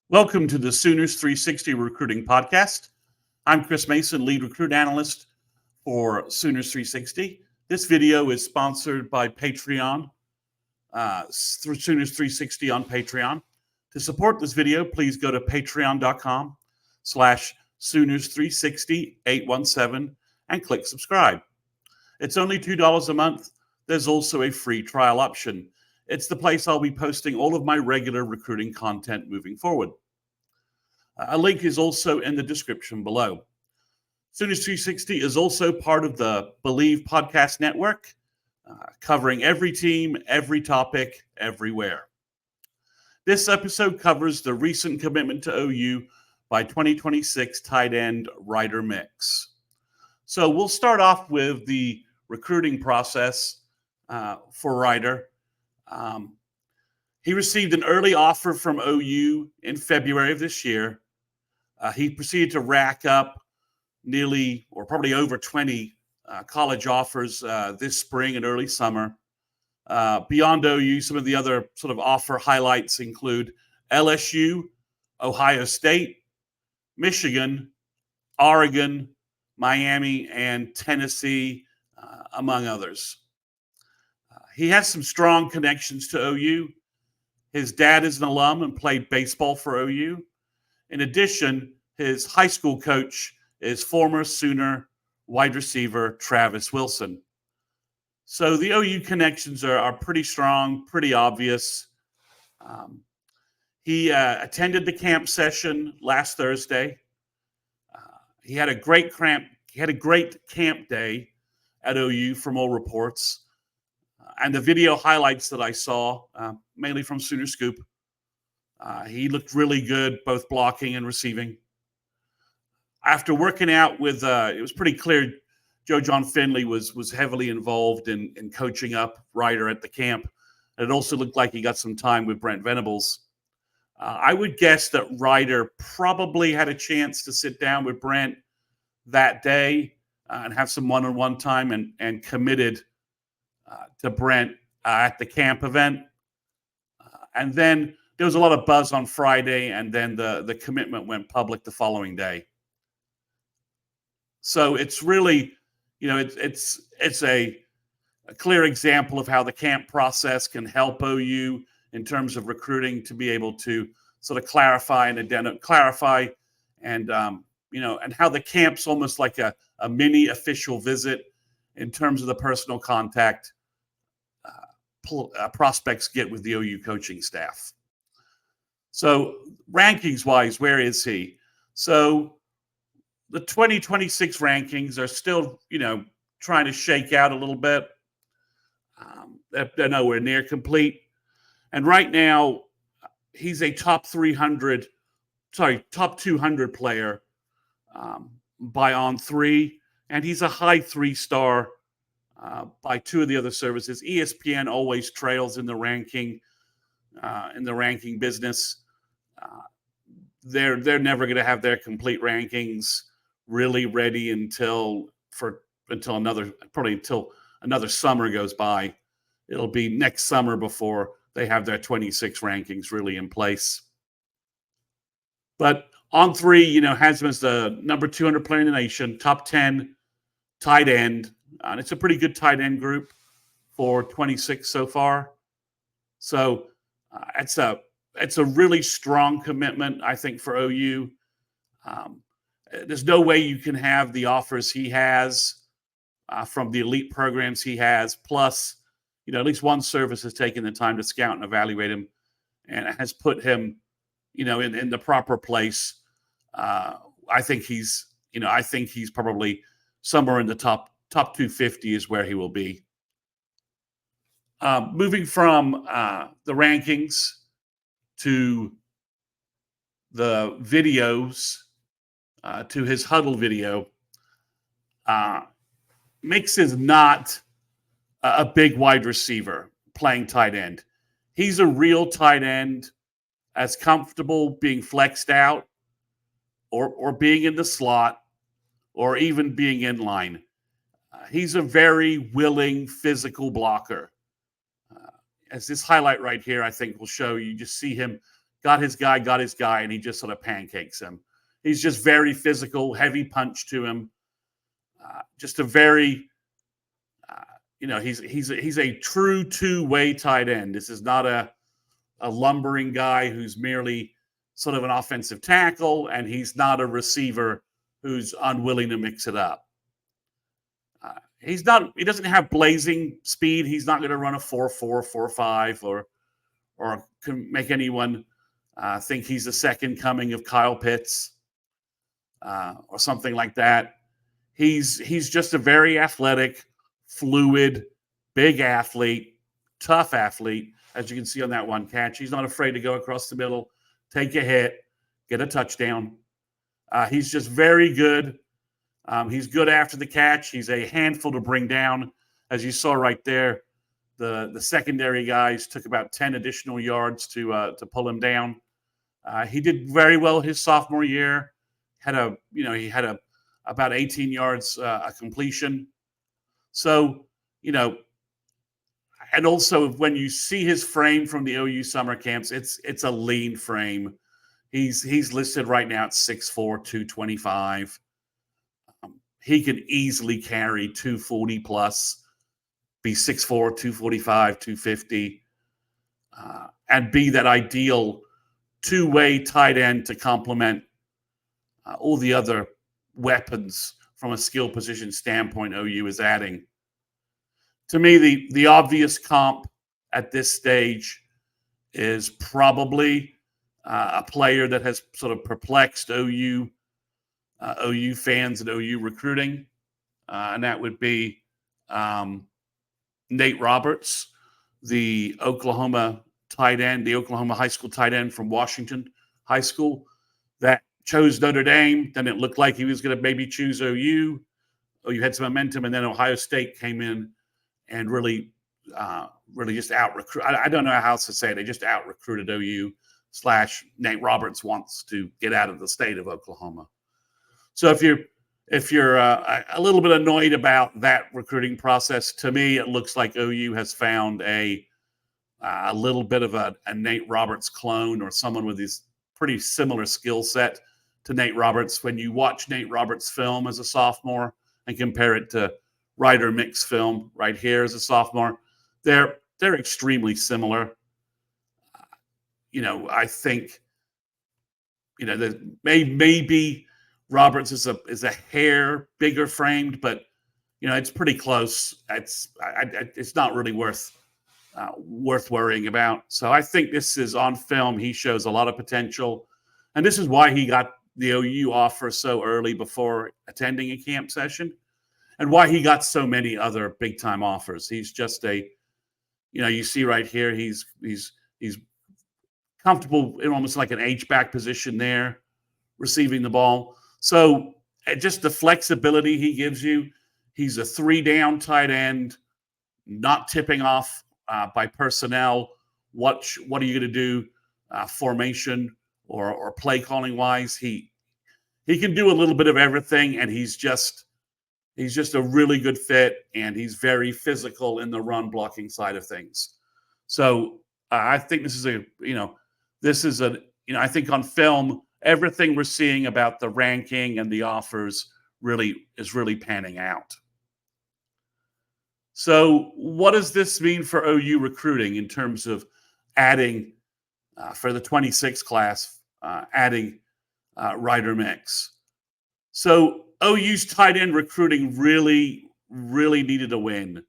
Welcome to the Sooners 360 Recruiting Podcast. I'm Chris Mason, lead recruit analyst for Sooners 360. This video is sponsored by Patreon, through Sooners 360 on Patreon. To support this video, please go to patreon.com/Sooners360-817 and click subscribe. It's only $2 a month. There's also a free trial option. It's the place I'll be posting all of my regular recruiting content moving forward. A link is also in the description below. Sooners 360 is also part of the Believe podcast network, covering every team, every topic, everywhere. This episode covers the recent commitment to OU by 2026 tight end Ryder Mix. So we'll start off with the recruiting process for Ryder. He received an early offer from OU in February of this year. He proceeded to rack up nearly or probably over 20 college offers this spring and early summer. Beyond OU, some of the other sort of offer highlights include LSU, Ohio State, Michigan, Oregon, Miami, and Tennessee, among others. He has some strong connections to OU. His dad is an alum and played baseball for OU. In addition, his high school coach is former Sooner wide receiver Travis Wilson. So the OU connections are pretty strong, pretty obvious. He attended the camp session last Thursday. He had a great camp day at OU from all reports. And the video highlights that I saw, mainly from Sooner Scoop, he looked really good, both blocking and receiving. After working out with, it was pretty clear Joe John Finley was heavily involved in coaching up Ryder at the camp. And it also looked like he got some time with Brent Venables. I would guess that Ryder probably had a chance to sit down with Brent that day and have some one-on-one time and committed to Brent at the camp event. And then there was a lot of buzz on Friday, and then the commitment went public the following day. So it's really, it's a clear example of how the camp process can help OU in terms of recruiting to be able to sort of clarify and and how the camp's almost like a mini official visit in terms of the personal contact prospects get with the OU coaching staff. So rankings-wise, where is he? So the 2026 rankings are still, trying to shake out a little bit. They're nowhere near complete. And right now, he's a top 200 player by On3, and he's a high 3-star by two of the other services. ESPN always trails in the ranking business. They're never going to have their complete rankings really ready until another summer goes by. It'll be next summer before they have their 26 rankings really in place. But On3, has him as the number 200 player in the nation, top 10 tight end. And it's a pretty good tight end group for 26 so far. So it's a really strong commitment, I think, for OU. There's no way you can have the offers he has from the elite programs he has, plus, at least one service has taken the time to scout and evaluate him and has put him, in the proper place. I think he's probably somewhere in the top 250 is where he will be. Moving from the rankings to the videos, to his huddle video, Mix is not a big wide receiver playing tight end. He's a real tight end, as comfortable being flexed out or being in the slot or even being in line. He's a very willing physical blocker. As this highlight right here, I think will show, you just see him got his guy, and he just sort of pancakes him. He's just very physical, heavy punch to him. Just a very, he's a true two-way tight end. This is not a lumbering guy who's merely sort of an offensive tackle, and he's not a receiver who's unwilling to mix it up. He doesn't have blazing speed. He's not going to run a 4.4, 4.5, or can make anyone think he's the second coming of Kyle Pitts or something like that. He's just a very athletic, fluid, big athlete, tough athlete, as you can see on that one catch. He's not afraid to go across the middle, take a hit, get a touchdown. He's just very good. He's good after the catch. He's a handful to bring down. As you saw right there, the secondary guys took about 10 additional yards to pull him down. He did very well his sophomore year. He had about 18 yards a completion. So, and also when you see his frame from the OU summer camps, it's a lean frame. He's listed right now at 6'4", 225. He could easily carry 240 plus, be 6'4", 245, 250, and be that ideal two-way tight end to complement all the other weapons from a skill position standpoint OU is adding. To me, the obvious comp at this stage is probably a player that has sort of perplexed OU fans and OU recruiting, and that would be Nate Roberts, the Oklahoma tight end, the Oklahoma high school tight end from Washington High School that chose Notre Dame. Then it looked like he was going to maybe choose OU. OU had some momentum, and then Ohio State came in and really just out-recruit. I don't know how else to say it. They just out-recruited OU / Nate Roberts wants to get out of the state of Oklahoma. So if you're a little bit annoyed about that recruiting process, to me it looks like OU has found a little bit of a Nate Roberts clone, or someone with his pretty similar skill set to Nate Roberts. When you watch Nate Roberts' film as a sophomore and compare it to Ryder Mick's film right here as a sophomore, they're extremely similar. I think that maybe Roberts is a hair bigger framed, but it's pretty close. It's not really worth worrying about. So I think this is on film. He shows a lot of potential, and this is why he got the OU offer so early before attending a camp session, and why he got so many other big time offers. He's just you see right here, he's comfortable in almost like an H-back position there, receiving the ball. So just the flexibility he gives you. He's a 3-down tight end, not tipping off by personnel. What are you going to do formation or play calling wise? He can do a little bit of everything, and he's just a really good fit, and he's very physical in the run blocking side of things. So I think I think on film, everything we're seeing about the ranking and the offers is really panning out. So what does this mean for OU recruiting in terms of adding for the 26 class, adding Ryder Mix? So OU's tight end recruiting really, really needed a win.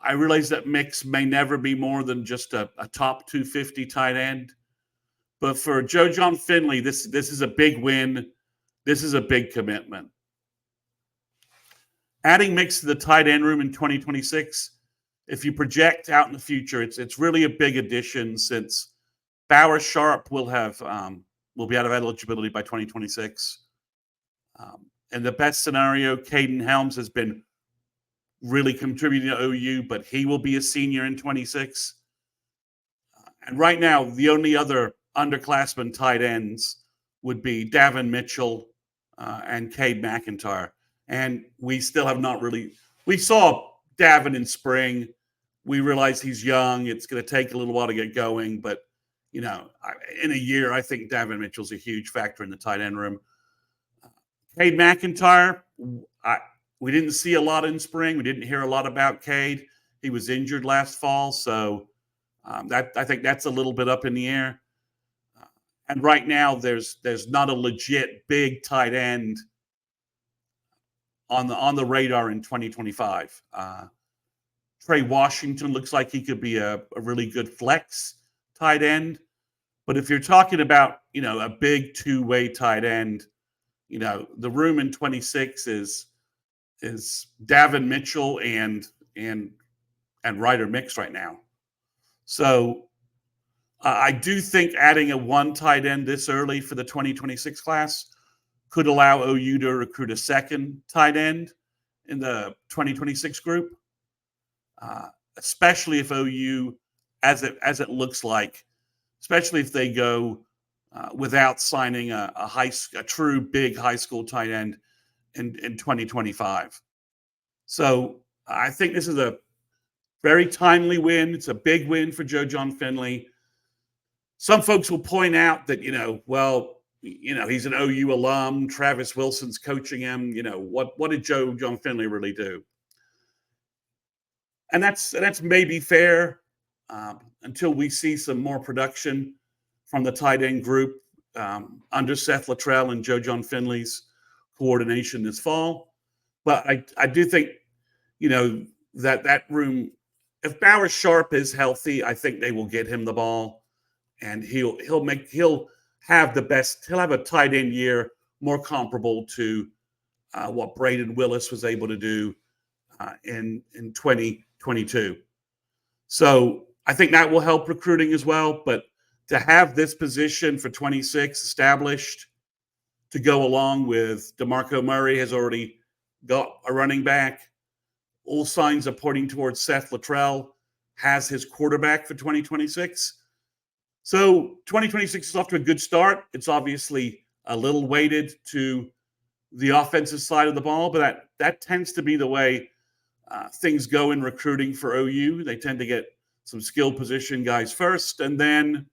I realize that Mix may never be more than just a top 250 tight end. But for Joe John Finley, this is a big win. This is a big commitment. Adding Mix to the tight end room in 2026, if you project out in the future, it's really a big addition, since Bauer Sharp will be out of eligibility by 2026. In the best scenario, Caden Helms has been really contributing to OU, but he will be a senior in 26. And right now, the only other underclassmen tight ends would be Davin Mitchell and Cade McIntyre. And we still have not really – we saw Davin in spring. We realize he's young. It's going to take a little while to get going. But, in a year, I think Davin Mitchell's a huge factor in the tight end room. Cade McIntyre, we didn't see a lot in spring. We didn't hear a lot about Cade. He was injured last fall, so I think that's a little bit up in the air. And right now, there's not a legit big tight end on the radar in 2025. Trey Washington looks like he could be a really good flex tight end. But if you're talking about, a big two-way tight end, the room in 26 is Davin Mitchell and Ryder mixed right now. So I do think adding a one tight end this early for the 2026 class could allow OU to recruit a second tight end in the 2026 group, especially if OU, as it looks like, especially if they go without signing a true big high school tight end in 2025. So I think this is a very timely win. It's a big win for Joe John Finley. Some folks will point out that, he's an OU alum. Travis Wilson's coaching him. What did Joe John Finley really do? And that's maybe fair until we see some more production from the tight end group under Seth Luttrell and Joe John Finley's coordination this fall. But I do think, that room, if Bauer Sharp is healthy, I think they will get him the ball. And he'll have a tight end year more comparable to what Braden Willis was able to do in 2022. So I think that will help recruiting as well. But to have this position for 26 established to go along with DeMarco Murray has already got a running back. All signs are pointing towards Seth Luttrell has his quarterback for 2026. So 2026 is off to a good start. It's obviously a little weighted to the offensive side of the ball, but that tends to be the way things go in recruiting for OU. They tend to get some skill position guys first, and then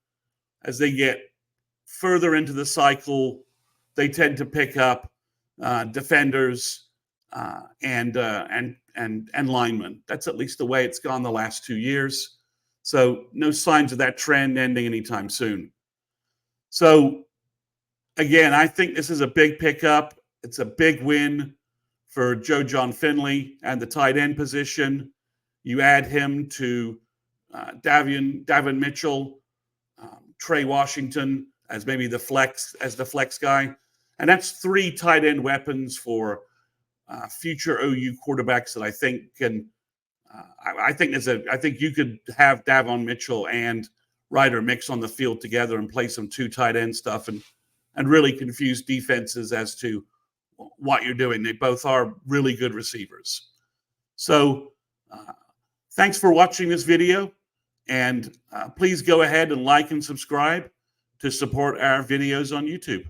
as they get further into the cycle, they tend to pick up defenders and linemen. That's at least the way it's gone the last 2 years. So no signs of that trend ending anytime soon. So again, I think this is a big pickup. It's a big win for Joe John Finley and the tight end position. You add him to Davin Mitchell, Trey Washington as maybe the flex guy, and that's 3 tight end weapons for future OU quarterbacks that I think can. I think you could have Davon Mitchell and Ryder mix on the field together and play some 2 tight end stuff and really confuse defenses as to what you're doing. They both are really good receivers. So thanks for watching this video, and please go ahead and like and subscribe to support our videos on YouTube.